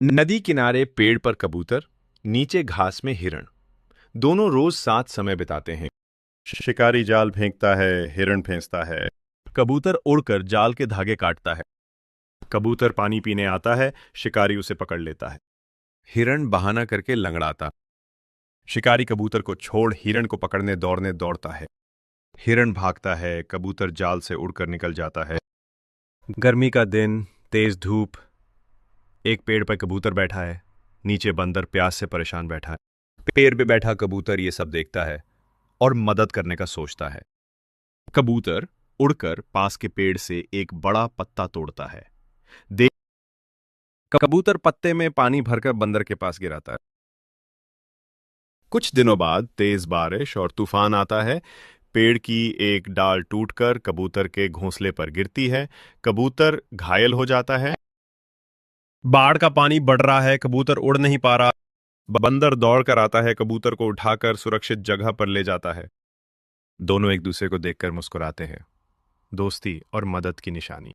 नदी किनारे पेड़ पर कबूतर, नीचे घास में हिरण। दोनों रोज साथ समय बिताते हैं। शिकारी जाल फेंकता है, हिरण फेंकता है। कबूतर उड़कर जाल के धागे काटता है। कबूतर पानी पीने आता है, शिकारी उसे पकड़ लेता है। हिरण बहाना करके लंगड़ाता। शिकारी कबूतर को छोड़ हिरण को पकड़ने दौड़ने दौड़ता है। हिरण भागता है, कबूतर जाल से उड़कर निकल जाता है। गर्मी का दिन, तेज धूप। एक पेड़ पर कबूतर बैठा है, नीचे बंदर प्यास से परेशान बैठा है। पेड़ पे बैठा कबूतर ये सब देखता है और मदद करने का सोचता है। कबूतर उड़कर पास के पेड़ से एक बड़ा पत्ता तोड़ता है। कबूतर पत्ते में पानी भरकर बंदर के पास गिराता है। कुछ दिनों बाद तेज बारिश और तूफान आता है। पेड़ की एक डाल टूटकर कबूतर के घोंसले पर गिरती है। कबूतर घायल हो जाता है। बाढ़ का पानी बढ़ रहा है, कबूतर उड़ नहीं पा रहा। बंदर दौड़कर आता है, कबूतर को उठाकर सुरक्षित जगह पर ले जाता है। दोनों एक दूसरे को देखकर मुस्कुराते हैं। दोस्ती और मदद की निशानी।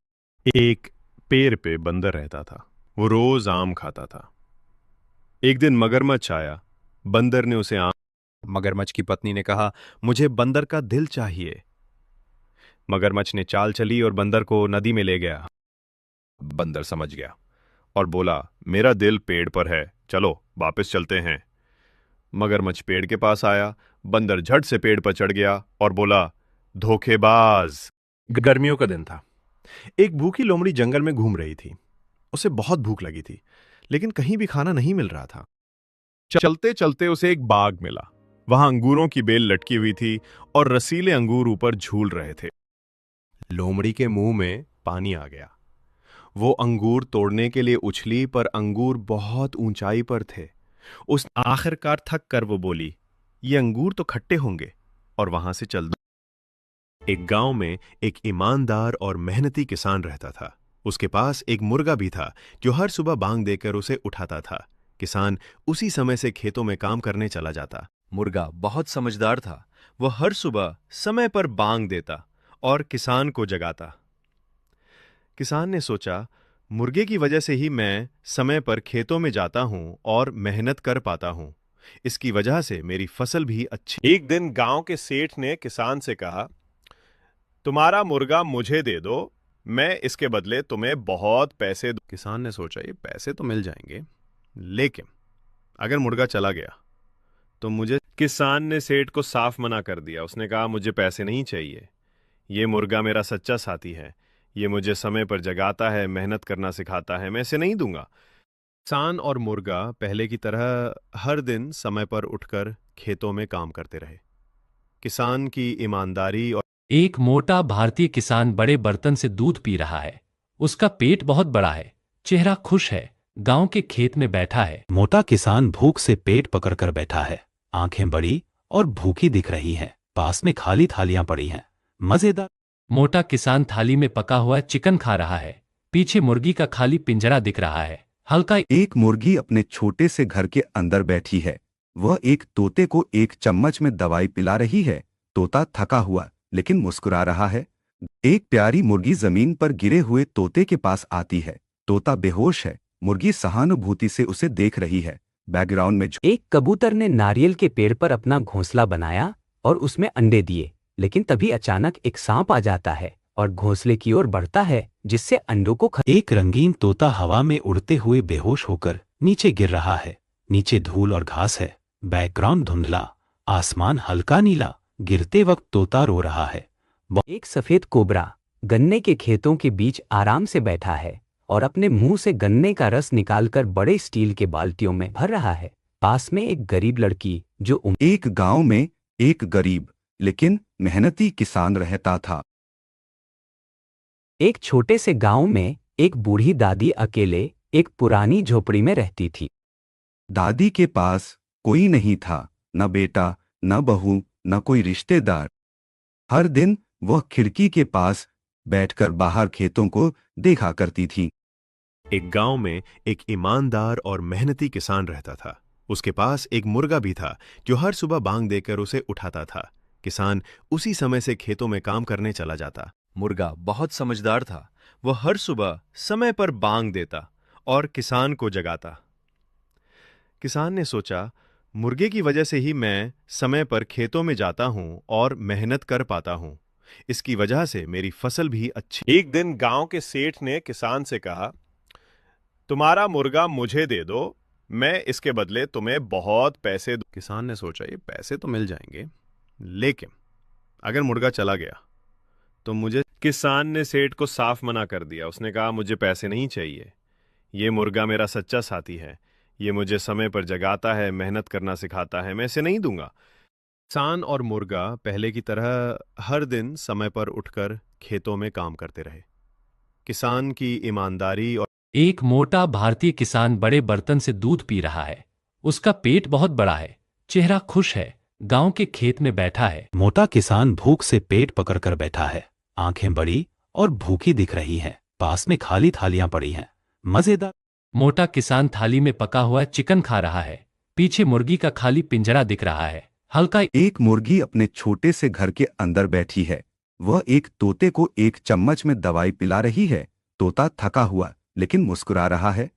एक पेड़ पे बंदर रहता था। वो रोज आम खाता था। एक दिन मगरमच्छ आया। बंदर ने उसे आम। मगरमच्छ की पत्नी ने कहा, मुझे बंदर का दिल चाहिए। मगरमच्छ ने चाल चली और बंदर को नदी में ले गया। बंदर समझ गया और बोला, मेरा दिल पेड़ पर है, चलो वापस चलते हैं। मगरमच्छ पेड़ के पास आया। बंदर झट से पेड़ पर चढ़ गया और बोला, धोखेबाज। गर्मियों का दिन था। एक भूखी लोमड़ी जंगल में घूम रही थी। उसे बहुत भूख लगी थी, लेकिन कहीं भी खाना नहीं मिल रहा था। चलते चलते उसे एक बाग मिला। वहां अंगूरों की बेल लटकी हुई थी और रसीले अंगूर ऊपर झूल रहे थे। लोमड़ी के मुंह में पानी आ गया। वो अंगूर तोड़ने के लिए उछली, पर अंगूर बहुत ऊंचाई पर थे। उस आखिरकार थक कर वो बोली, ये अंगूर तो खट्टे होंगे, और वहां से चल दो। एक गांव में एक ईमानदार और मेहनती किसान रहता था। उसके पास एक मुर्गा भी था जो हर सुबह बांग देकर उसे उठाता था। किसान उसी समय से खेतों में काम करने चला जाता। मुर्गा बहुत समझदार था। वह हर सुबह समय पर बांग देता और किसान को जगाता। किसान ने सोचा, मुर्गे की वजह से ही मैं समय पर खेतों में जाता हूं और मेहनत कर पाता हूं। इसकी वजह से मेरी फसल भी अच्छी। एक दिन गांव के सेठ ने किसान से कहा, तुम्हारा मुर्गा मुझे दे दो, मैं इसके बदले तुम्हें बहुत पैसे दूं। किसान ने सोचा, ये पैसे तो मिल जाएंगे, लेकिन अगर मुर्गा चला गया तो मुझे। किसान ने सेठ को साफ मना कर दिया। उसने कहा, मुझे पैसे नहीं चाहिए। ये मुर्गा मेरा सच्चा साथी है। ये मुझे समय पर जगाता है, मेहनत करना सिखाता है, मैं इसे नहीं दूंगा। किसान और मुर्गा पहले की तरह हर दिन समय पर उठकर खेतों में काम करते रहे। किसान की ईमानदारी और एक मोटा भारतीय किसान बड़े बर्तन से दूध पी रहा है। उसका पेट बहुत बड़ा है, चेहरा खुश है, गांव के खेत में बैठा है। मोटा किसान भूख से पेट पकड़कर बैठा है। आंखें बड़ी और भूखी दिख रही हैं। पास में खाली थालियां पड़ी हैं, मजेदार। मोटा किसान थाली में पका हुआ चिकन खा रहा है। पीछे मुर्गी का खाली पिंजरा दिख रहा है। हल्का एक मुर्गी अपने छोटे से घर के अंदर बैठी है। वह एक तोते को एक चम्मच में दवाई पिला रही है। तोता थका हुआ लेकिन मुस्कुरा रहा है। एक प्यारी मुर्गी जमीन पर गिरे हुए तोते के पास आती है। तोता बेहोश है। मुर्गी सहानुभूति से उसे देख रही है। बैकग्राउंड में एक कबूतर ने नारियल के पेड़ पर अपना घोंसला बनाया और उसमें अंडे दिए, लेकिन तभी अचानक एक सांप आ जाता है और घोंसले की ओर बढ़ता है, जिससे अंडों को एक रंगीन तोता हवा में उड़ते हुए बेहोश होकर नीचे गिर रहा है। नीचे धूल और घास है। बैकग्राउंड धुंधला, आसमान हल्का नीला। गिरते वक्त तोता रो रहा है। एक सफेद कोबरा गन्ने के खेतों के बीच आराम से बैठा है और अपने मुंह से गन्ने का रस निकालकर बड़े स्टील के बाल्टियों में भर रहा है। पास में एक गरीब लड़की जो एक गांव में एक गरीब लेकिन मेहनती किसान रहता था। एक छोटे से गांव में एक बूढ़ी दादी अकेले एक पुरानी झोपड़ी में रहती थी। दादी के पास कोई नहीं था, न बेटा, न बहू, न कोई रिश्तेदार। हर दिन वह खिड़की के पास बैठकर बाहर खेतों को देखा करती थी। एक गांव में एक ईमानदार और मेहनती किसान रहता था। उसके पास एक मुर्गा भी था जो हर सुबह बांग देकर उसे उठाता था। किसान उसी समय से खेतों में काम करने चला जाता। मुर्गा बहुत समझदार था। वह हर सुबह समय पर बांग देता और किसान को जगाता। किसान ने सोचा, मुर्गे की वजह से ही मैं समय पर खेतों में जाता हूं और मेहनत कर पाता हूं। इसकी वजह से मेरी फसल भी अच्छी। एक दिन गांव के सेठ ने किसान से कहा, तुम्हारा मुर्गा मुझे दे दो, मैं इसके बदले तुम्हें बहुत पैसे दूं। किसान ने सोचा, ये पैसे तो मिल जाएंगे, लेकिन अगर मुर्गा चला गया तो मुझे। किसान ने सेठ को साफ मना कर दिया। उसने कहा, मुझे पैसे नहीं चाहिए। ये मुर्गा मेरा सच्चा साथी है। ये मुझे समय पर जगाता है, मेहनत करना सिखाता है। मैं इसे नहीं दूंगा। किसान और मुर्गा पहले की तरह हर दिन समय पर उठकर खेतों में काम करते रहे। किसान की ईमानदारी और एक मोटा भारतीय किसान बड़े बर्तन से दूध पी रहा है। उसका पेट बहुत बड़ा है, चेहरा खुश है, गांव के खेत में बैठा है। मोटा किसान भूख से पेट पकड़कर बैठा है। आंखें बड़ी और भूखी दिख रही हैं। पास में खाली थालियां पड़ी हैं, मजेदार। मोटा किसान थाली में पका हुआ चिकन खा रहा है। पीछे मुर्गी का खाली पिंजरा दिख रहा है। हल्का एक मुर्गी अपने छोटे से घर के अंदर बैठी है। वह एक तोते को एक चम्मच में दवाई पिला रही है। तोता थका हुआ लेकिन मुस्कुरा रहा है।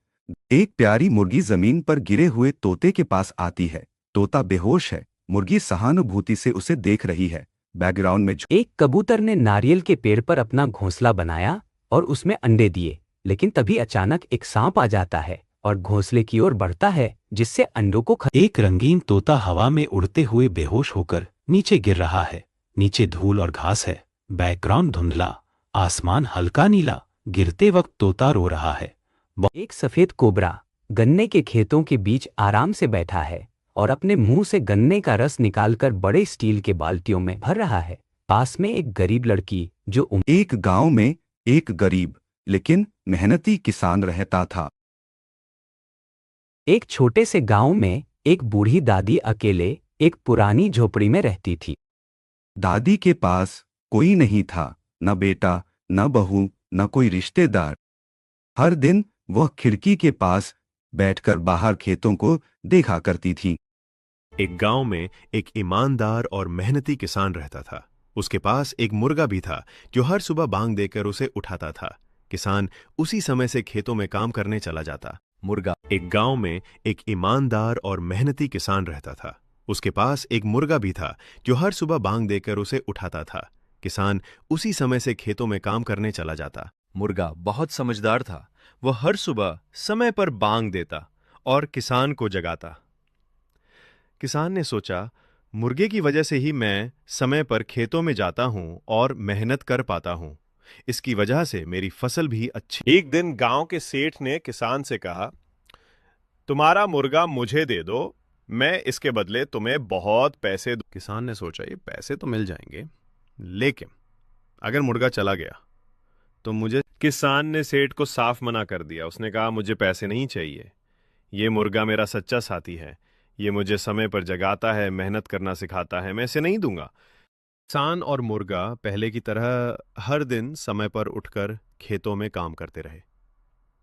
एक प्यारी मुर्गी जमीन पर गिरे हुए तोते के पास आती है। तोता बेहोश है। मुर्गी सहानुभूति से उसे देख रही है। बैकग्राउंड में एक कबूतर ने नारियल के पेड़ पर अपना घोंसला बनाया और उसमें अंडे दिए, लेकिन तभी अचानक एक सांप आ जाता है और घोंसले की ओर बढ़ता है, जिससे अंडों को एक रंगीन तोता हवा में उड़ते हुए बेहोश होकर नीचे गिर रहा है। नीचे धूल और घास है। बैकग्राउंड धुंधला, आसमान हल्का नीला। गिरते वक्त तोता रो रहा है। एक सफेद कोबरा गन्ने के खेतों के बीच आराम से बैठा है और अपने मुंह से गन्ने का रस निकालकर बड़े स्टील के बाल्टियों में भर रहा है। पास में एक गरीब लड़की जो एक गांव में एक गरीब लेकिन मेहनती किसान रहता था। एक छोटे से गांव में एक बूढ़ी दादी अकेले एक पुरानी झोपड़ी में रहती थी। दादी के पास कोई नहीं था, न बेटा, न बहू, न कोई रिश्तेदार। हर दिन वह खिड़की के पास बैठकर बाहर खेतों को देखा करती थी। एक गांव में एक ईमानदार और मेहनती किसान रहता था। उसके पास एक मुर्गा भी था जो हर सुबह बांग देकर उसे उठाता था। किसान उसी समय से खेतों में काम करने चला जाता। मुर्गा एक गांव में एक ईमानदार और मेहनती किसान रहता था। उसके पास एक मुर्गा भी था जो हर सुबह बांग देकर उसे उठाता था। किसान उसी समय से खेतों में काम करने चला जाता। मुर्गा बहुत समझदार था। वह हर सुबह समय पर बांग देता और किसान को जगाता। किसान ने सोचा, मुर्गे की वजह से ही मैं समय पर खेतों में जाता हूं और मेहनत कर पाता हूं। इसकी वजह से मेरी फसल भी अच्छी। एक दिन गांव के सेठ ने किसान से कहा, तुम्हारा मुर्गा मुझे दे दो, मैं इसके बदले तुम्हें बहुत पैसे दूं। किसान ने सोचा, ये पैसे तो मिल जाएंगे, लेकिन अगर मुर्गा चला गया तो मुझे। किसान ने सेठ को साफ मना कर दिया। उसने कहा, मुझे पैसे नहीं चाहिए। ये मुर्गा मेरा सच्चा साथी है। ये मुझे समय पर जगाता है, मेहनत करना सिखाता है। मैं इसे नहीं दूंगा। किसान और मुर्गा पहले की तरह हर दिन समय पर उठकर खेतों में काम करते रहे।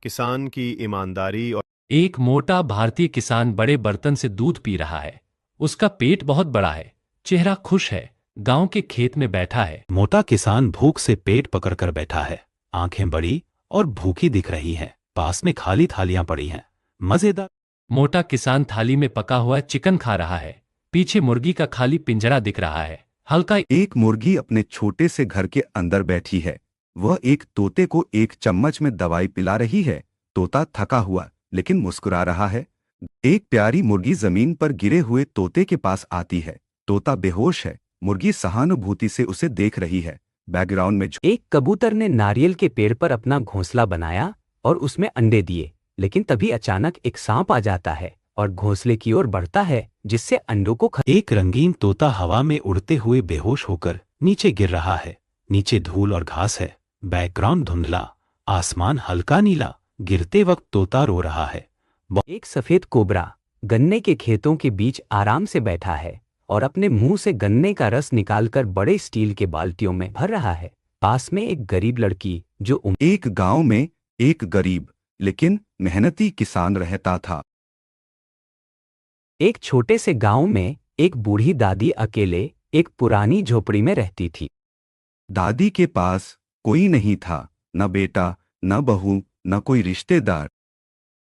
किसान की ईमानदारी और एक मोटा भारतीय किसान बड़े बर्तन से दूध पी रहा है। उसका पेट बहुत बड़ा है, चेहरा खुश है, गांव के खेत में बैठा है। मोटा किसान भूख से पेट पकड़कर बैठा है। आंखें बड़ी और भूखी दिख रही हैं। पास में खाली थालियां पड़ी हैं, मजेदार। मोटा किसान थाली में पका हुआ चिकन खा रहा है। पीछे मुर्गी का खाली पिंजरा दिख रहा है। हल्का एक मुर्गी अपने छोटे से घर के अंदर बैठी है। वह एक तोते को एक चम्मच में दवाई पिला रही है। तोता थका हुआ लेकिन मुस्कुरा रहा है। एक प्यारी मुर्गी जमीन पर गिरे हुए तोते के पास आती है। तोता बेहोश है। मुर्गी सहानुभूति से उसे देख रही है। बैकग्राउंड में एक कबूतर ने नारियल के पेड़ पर अपना घोंसला बनाया और उसमें अंडे दिए, लेकिन तभी अचानक एक सांप आ जाता है और घोंसले की ओर बढ़ता है, जिससे अंडों को एक रंगीन तोता हवा में उड़ते हुए बेहोश होकर नीचे गिर रहा है। नीचे धूल और घास है। बैकग्राउंड धुंधला, आसमान हल्का नीला। गिरते वक्त तोता रो रहा है। एक सफेद कोबरा गन्ने के खेतों के बीच आराम से बैठा है और अपने मुंह से गन्ने का रस निकालकर बड़े स्टील के बाल्टियों में भर रहा है। पास में एक गरीब लड़की जो एक गांव में एक गरीब लेकिन मेहनती किसान रहता था। एक छोटे से गांव में एक बूढ़ी दादी अकेले एक पुरानी झोपड़ी में रहती थी। दादी के पास कोई नहीं था, न बेटा, न बहू, न कोई रिश्तेदार।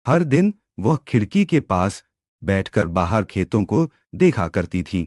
हर दिन वह खिड़की के पास बैठकर बाहर खेतों को देखा करती थी।